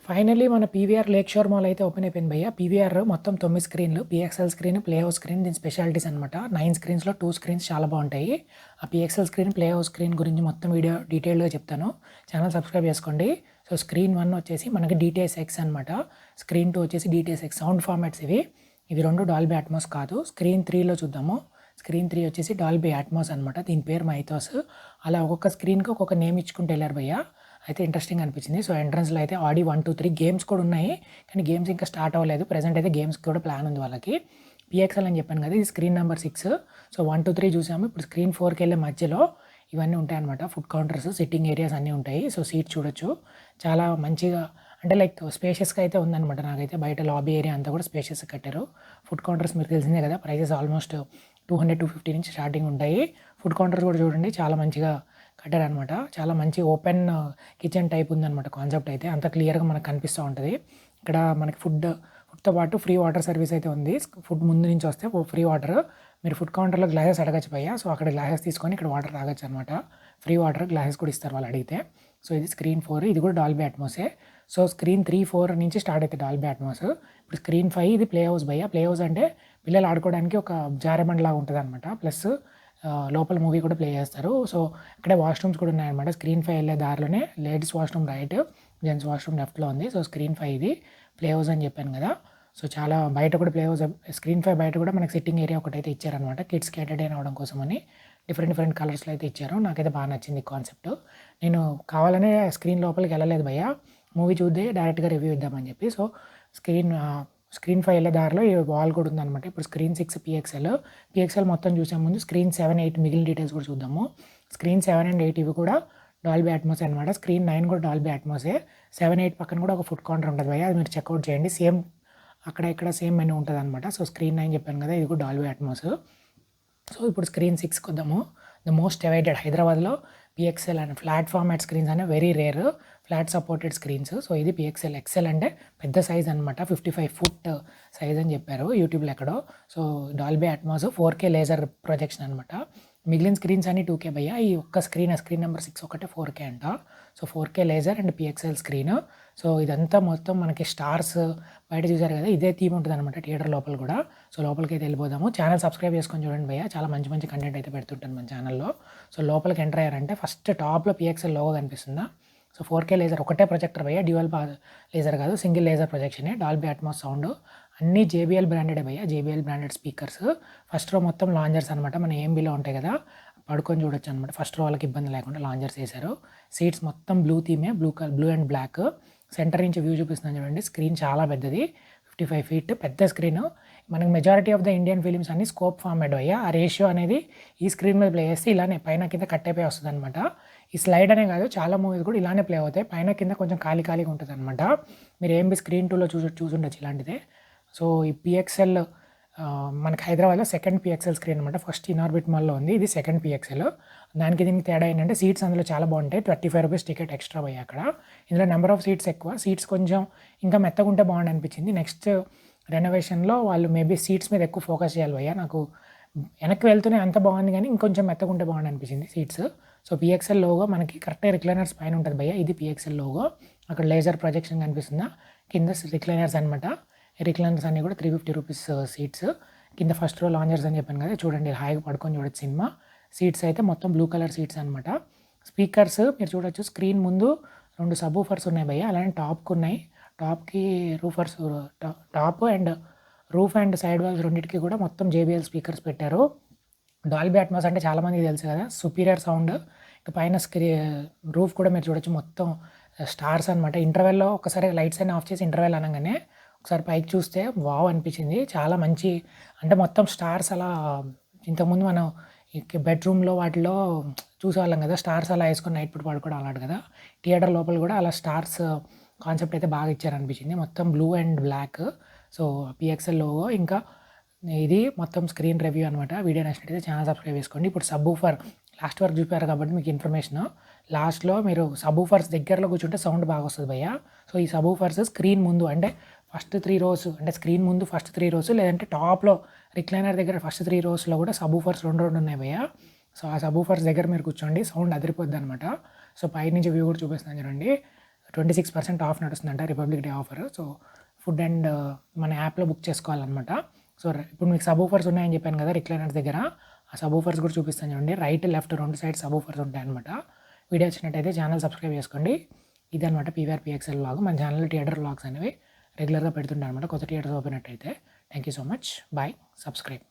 Finally మన PVR lake షోర్ mall అయితే open అయిపోయింది భయ్య. పీవీఆర్ మొత్తం 9 స్క్రీన్లు, పీఎక్స్ఎల్ స్క్రీన్, ప్లే హౌస్ స్క్రీన్ దీని స్పెషాలిటీస్ అనమాట. 9 స్క్రీన్స్లో 2 స్క్రీన్స్ చాలా బాగుంటాయి. ఆ పీఎక్స్ఎల్ స్క్రీన్, ప్లే హౌస్ స్క్రీన్ గురించి మొత్తం వీడియో డీటెయిల్గా చెప్తాను. ఛానల్ సబ్స్క్రైబ్ చేసుకోండి. సో స్క్రీన్ 1 వచ్చేసి మనకి డిటిఎస్ ఎక్స్ అనమాట. స్క్రీన్ 2 వచ్చేసి డిటిఎస్ ఎక్స్. సౌండ్ ఫార్మాట్స్ ఇవి రెండు డాల్బీ అట్మాస్ కాదు. స్క్రీన్ 3లో చూద్దాము. స్క్రీన్ 3 వచ్చేసి డాల్బీ అట్మాస్ అనమాట. దీని పేరు మైథోస్. అలా ఒక్కొక్క స్క్రీన్కి ఒక్కొక్క నేమ్ ఇచ్చుకుంటూ వెళ్ళారు భయ్య. అయితే ఇంట్రెస్టింగ్ అనిపించింది. సో ఎంట్రన్స్లో అయితే ఆడి 1, 2, 3 గేమ్స్ కూడా ఉన్నాయి. కానీ గేమ్స్ ఇంకా స్టార్ట్ అవ్వలేదు. ప్రెజెంట్ అయితే గేమ్స్ కూడా ప్లాన్ ఉంది వాళ్ళకి. పిఎక్స్ఎల్ అని చెప్పాను కదా, ఇది స్క్రీన్ నెంబర్ 6. సో 1, 2, 3 చూసాము. ఇప్పుడు స్క్రీన్ 4కి వెళ్ళే మధ్యలో ఇవన్నీ ఉంటాయన్నమాట. ఫుడ్ కౌంటర్స్, సిట్టింగ్ ఏరియాస్ అన్నీ ఉంటాయి. సో సీట్ చూడొచ్చు. చాలా మంచిగా అంటే లైక్ స్పేషియస్గా అయితే ఉందన్నమాట. నాకైతే బయట లాబీ ఏరియా అంతా కూడా స్పేషియస్గా కట్టారు. ఫుడ్ కౌంటర్స్ మీకు తెలిసిందే కదా, ప్రైసెస్ ఆల్మోస్ట్ 200, 250 నుంచి స్టార్టింగ్ ఉంటాయి. ఫుడ్ కౌంటర్స్ కూడా చూడండి చాలా మంచిగా కట్టారనమాట. చాలా మంచి ఓపెన్ కిచెన్ టైప్ ఉందన్నమాట కాన్సెప్ట్ అయితే. అంత క్లియర్గా మనకు కనిపిస్తూ ఉంటుంది. ఇక్కడ మనకి ఫుడ్తో పాటు ఫ్రీ వాటర్ సర్వీస్ అయితే ఉంది. ఫుడ్ ముందు నుంచి వస్తే ఫ్రీ వాటర్. మీరు ఫుడ్ కౌంటర్లో గ్లాసెస్ అడగచ్చు భయ్యా. సో అక్కడ గ్లాసెస్ తీసుకొని ఇక్కడ వాటర్ తాగొచ్చు అనమాట. ఫ్రీ వాటర్ గ్లాసెస్ కూడా ఇస్తారు వాళ్ళు అడిగితే. సో ఇది స్క్రీన్ 4, ఇది కూడా డాల్బీ అట్మాసే. సో స్క్రీన్ 3, 4 నుంచి స్టార్ట్ అవుతుంది డాల్బీ అట్మాస్. ఇప్పుడు స్క్రీన్ 5 ఇది ప్లే హౌస్ భయ్యా. ప్లే హౌస్ అంటే పిల్లలు ఆడుకోవడానికి ఒక జారెబండ్ లాగా ఉంటుంది అనమాట. ప్లస్ లోపల మూవీ కూడా ప్లే చేస్తారు. సో అక్కడే వాష్రూమ్స్ కూడా ఉన్నాయన్నమాట. స్క్రీన్ 5 వెళ్ళే దారిలోనే ladies washroom right, gents washroom లెఫ్ట్లో ఉంది. సో స్క్రీన్ 5 ఇది ప్లే హౌస్ అని చెప్పాను కదా. సో చాలా బయట కూడా ప్లే హౌస్, స్క్రీన్ 5 బయట కూడా మనకి సిట్టింగ్ ఏరియా ఒకటైతే ఇచ్చారనమాట. కిడ్స్కి ఎంటర్టైన్ అవ్వడం కోసమని డిఫరెంట్ కలర్స్లో అయితే ఇచ్చారు. నాకైతే బాగా నచ్చింది కాన్సెప్ట్. నేను కావాలనే స్క్రీన్ లోపలికి వెళ్ళలేదు భయ్య. మూవీ చూద్దే డైరెక్ట్గా రివ్యూ ఇద్దామని చెప్పి. సో స్క్రీన్ 5 వెళ్ళే దారిలో ఈ వాల్ కూడా ఉందన్నమాట. ఇప్పుడు స్క్రీన్ 6 పిఎక్స్ఎల్ మొత్తం చూసే ముందు స్క్రీన్ 7, 8 మిగిలిన డీటెయిల్స్ కూడా చూద్దాము. స్క్రీన్ 7 అండ్ 8 ఇవి కూడా డాల్బీ అట్మాస్ అనమాట. స్క్రీన్ 9 కూడా డాల్బీ అట్మాసే. 7, 8 పక్కన కూడా ఒక ఫుడ్ కౌంటర్ ఉంటుంది భయ్య. అది మీరు చెక్అవుట్ చేయండి. సేమ్ అక్కడ ఇక్కడ సేమ్ మెనూ ఉంటుంది అనమాట. సో స్క్రీన్ 9 చెప్పాను కదా, ఇది కూడా డాల్బీ అట్మాస్. సో ఇప్పుడు స్క్రీన్ 6కి వద్దాము. ద మోస్ట్ అవైటెడ్ హైదరాబాద్లో పిఎక్స్ఎల్ అండ్ ఫ్లాట్ ఫార్మాట్ స్క్రీన్స్ అనే very rare flat supported screens. So ఇది పిఎక్స్ఎల్. ఎక్స్ఎల్ అంటే పెద్ద సైజ్ అనమాట. 55 ఫుట్ సైజ్ అని చెప్పారు యూట్యూబ్లో ఎక్కడో. So Dolby Atmos 4K laser projection అనమాట. మిగిలిన స్క్రీన్స్ అన్ని 2K భయ్య. ఈ ఒక్క స్క్రీన్ నెంబర్ 6 ఒకటే 4K అంట. So 4K laser and PXL screen. So ఇదంతా మొత్తం మనకి స్టార్స్ బయట చూసారు కదా, ఇదే థీమ్ ఉంటుంది అనమాట థియేటర్ లోపల కూడా. సో లోపలికి అయితే వెళ్ళిపోదాము. ఛానల్ సబ్స్క్రైబ్ చేసుకొని చూడండి భయ్య. చాలా మంచి మంచి కంటెంట్ అయితే పెడుతుంటాను మన ఛానల్లో. సో లోపలికి ఎంటర్ అయ్యారంటే ఫస్ట్ టాప్లో పిఎక్స్ఎల్ లోగో కనిపిస్తుందా. సో 4K లేజర్ ఒకటే ప్రొజెక్టర్ భయ్య. డ్యూయల్ లేజర్ కాదు, సింగిల్ లేజర్ ప్రొజెక్షనే. డాల్బీ అట్మాస్ సౌండ్ అన్నీ JBL బ్రాండెడ్ భయ్య. JBL branded speakers. First row మొత్తం లాంజర్స్ అనమాట. మన AMBలో ఉంటాయి కదా, పడుకొని చూడొచ్చు అనమాట. ఫస్ట్ రో వాళ్ళకి ఇబ్బంది లేకుండా లాంజర్స్ వేశారు. సీట్స్ మొత్తం బ్లూ థీమే, బ్లూ అండ్ బ్లాక్. సెంటర్ నుంచి వ్యూ చూపిస్తున్నాను చూడండి. స్క్రీన్ చాలా పెద్దది, 55 ఫీట్ పెద్ద స్క్రీన్. మనకి majority of the Indian films అన్ని స్కోప్ ఫార్మాట్ అయ్యా. ఆ రేషియో అనేది ఈ స్క్రీన్ మీద ప్లే చేస్తే ఇలానే పైన కింద కట్ అయిపోయి వస్తుంది అనమాట. ఈ స్లైడ్ అనే కాదు, చాలా మూవీస్ కూడా ఇలానే ప్లే అవుతాయి. పైన కింద కొంచెం ఖాళీగా ఉంటుంది అనమాట. మీరు AMB స్క్రీన్ 2లో చూసుండొచ్చు ఇలాంటిదే. సో ఈ పిఎక్స్ఎల్ మనకి హైదరాబాద్లో సెకండ్ పిఎక్స్ఎల్ స్క్రీన్ అనమాట. ఫస్ట్ ఇన్ఆర్బిట్ మాల్లో ఉంది, ఇది సెకండ్ పిఎక్స్ఎల్. దానికి దీనికి తేడా ఏంటంటే సీట్స్ అందులో చాలా బాగుంటాయి. 35 రూపీస్ టికెట్ ఎక్స్ట్రా పోయి అక్కడ. ఇందులో నెంబర్ ఆఫ్ సీట్స్ ఎక్కువ. సీట్స్ కొంచెం ఇంకా మెత్తగా ఉంటే బాగుండి అనిపించింది. నెక్స్ట్ రెనోవేషన్లో వాళ్ళు మేబీ సీట్స్ మీద ఎక్కువ ఫోకస్ చేయాలి భయ్యా. నాకు వెనక్కి వెళ్తూనే అంత బాగుంది కానీ ఇంకొంచెం మెత్తగా ఉంటే బాగుండి అనిపించింది సీట్స్. సో పిఎక్స్ఎల్ లోగో మనకి కరెక్ట్గా రిక్లైనర్స్ పైన ఉంటుంది భయ్యా. ఇది పిఎక్స్ఎల్ లోగో. అక్కడ లేజర్ ప్రొజెక్షన్ కనిపిస్తుందా, కింద రిక్లైనర్స్ అనమాట. రిక్లైనర్స్ అన్నీ కూడా 350 రూపీస్ సీట్స్. కింద ఫస్ట్ రో లాంజర్స్ అని చెప్పాను కదా, చూడండి హాయిగా పడుకొని చూడొచ్చు సినిమా. సీట్స్ అయితే మొత్తం బ్లూ కలర్ సీట్స్ అనమాట. స్పీకర్స్ మీరు చూడొచ్చు. స్క్రీన్ ముందు 2 సబ్ ఊఫర్స్ ఉన్నాయి భయ్య. అలానే టాప్కి ఉన్నాయి. టాప్కి roofers, top and roof and side walls రెండింటికి కూడా మొత్తం JBL స్పీకర్స్ పెట్టారు. డాల్బీ అట్మాస్ అంటే చాలామందికి తెలుసు కదా, సుపీరియర్ సౌండ్. ఇక పైన రూఫ్ కూడా మీరు చూడొచ్చు మొత్తం స్టార్స్ అనమాట. ఇంటర్వెల్లో ఒకసారి లైట్స్ అన్ని ఆఫ్ చేసి ఇంటర్వెల్ అనగానే ఒకసారి పైకి చూస్తే వావ్ అనిపించింది. చాలా మంచి అంటే మొత్తం స్టార్స్ అలా. ఇంతకుముందు మనం బెడ్రూమ్లో వాటిలో చూసేవాళ్ళం కదా, స్టార్స్ అలా వేసుకొని నైట్ పూట పడుకోవడం అలాంటి కదా. థియేటర్ లోపల కూడా అలా స్టార్స్ కాన్సెప్ట్ అయితే బాగా ఇచ్చారనిపించింది. మొత్తం blue and black. So PXL logo. ఇంకా ఇది మొత్తం స్క్రీన్ రివ్యూ అనమాట. వీడియో నచ్చినట్టయితే ఛానల్ సబ్స్క్రైబ్ చేసుకోండి. ఇప్పుడు సబ్ ఊఫర్ లాస్ట్ వరకు చూపారు కాబట్టి మీకు ఇన్ఫర్మేషన్. లాస్ట్లో మీరు సబ్ ఊఫర్స్ దగ్గరలో కూర్చుంటే సౌండ్ బాగా వస్తుంది భయ్య. సో ఈ సబ్ ఊఫర్స్ స్క్రీన్ ముందు అంటే ఫస్ట్ 3 రోస్, అంటే స్క్రీన్ ముందు ఫస్ట్ 3 రోస్, లేదంటే టాప్లో రిక్లైనర్ దగ్గర ఫస్ట్ 3 రోస్లో కూడా సబ్ ఊఫర్స్ రెండు ఉన్నాయి భయ్య. సో ఆ సబ్ ఊఫర్స్ దగ్గర మీరు కూర్చోండి, సౌండ్ అదిరిపోద్ది అనమాట. సో పై నుంచి వ్యూ కూడా చూపిస్తున్నాను చూడండి. 26% ఆఫ్ నడుస్తుందంట republic day offer. So food and మన యాప్లో బుక్ చేసుకోవాలన్నమాట. సో ఇప్పుడు మీకు సబ్ ఊఫర్స్ ఉన్నాయని చెప్పాను కదా రిక్లైనర్స్ దగ్గర, ఆ సబ్ ఊఫర్స్ కూడా చూపిస్తాను చూడండి. Right left 2 sides sub woofers ఉంటాయన్నమాట. వీడియో వచ్చినట్టయితే ఛానల్ సబ్స్క్రైబ్ చేసుకోండి. ఇదనమాట పీవీఆర్ పిఎక్స్ఎల్ వ్లాగ్. మన ఛానల్లో థియేటర్ వ్లాగ్స్ అనేవి రెగ్యులర్గా పెడుతుంటాను అనమాట, కొత్త థియేటర్స్ ఓపెన్ అయితే. Thank you so much. Bye. Subscribe.